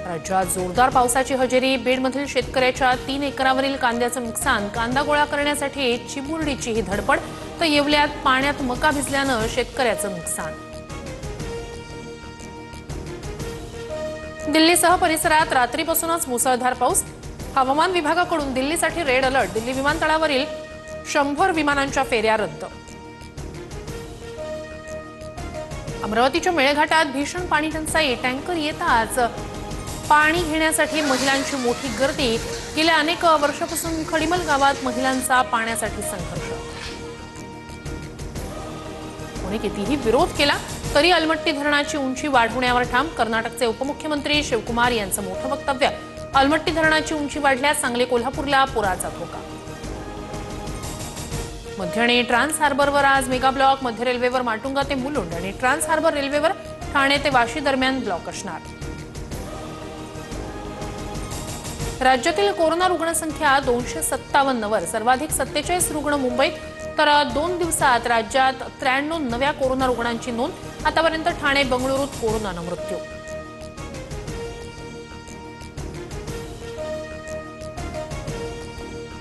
राज्यात जोरदार पावसाची हजेरी। बीडमधील शेतकऱ्याच्या 3 एकरावरील कांद्याचं नुकसान। कांदा गोळा करण्यासाठी चिमुरडीची ही धडपड। तर येवल्यात पाण्यात मका भिजल्यानं शेतकऱ्याचं नुकसान। दिल्लीसह परिसरात रात्रीपासूनच मुसळधार पाऊस। हवामान विभागाकडून दिल्लीसाठी रेड अलर्ट। दिल्ली विमानतळावरील 100 विमानांच्या फेऱ्या रद्द। अमरावतीच्या मेळघाटात भीषण पाणी टंचाई। टँकर येताच पाणी घेण्यासाठी महिलांची मोठी गर्दी। गेल्या अनेक वर्षापासून खडीमल गावात महिलांचा पाण्यासाठी संघर्ष। कोणी कितीही विरोध केला तरी अलमट्टी धरणाची उंची वाढवण्यावर ठाम। कर्नाटकचे उपमुख्यमंत्री शिवकुमार यांचं मोठं वक्तव्य। अलमट्टी धरणाची उंची वाढल्यास सांगली कोल्हापूरला पुराचा धोका। मध्य आणि ट्रान्स हार्बरवर आज मेगा ब्लॉक। मध्य रेल्वेवर माटुंगा ते मुलुंड आणि ट्रान्स हार्बर रेल्वेवर ठाणे ते वाशी दरम्यान ब्लॉक असणार। राज्यातील कोरोना रुग्णसंख्या 257 वर। सर्वाधिक 47 रुग्ण मुंबईत। तर 2 दिवसात राज्यात 93 नव्या कोरोना रुग्णांची नोंद। आतापर्यंत ठाणे बंगळुरूत कोरोनानं मृत्यू।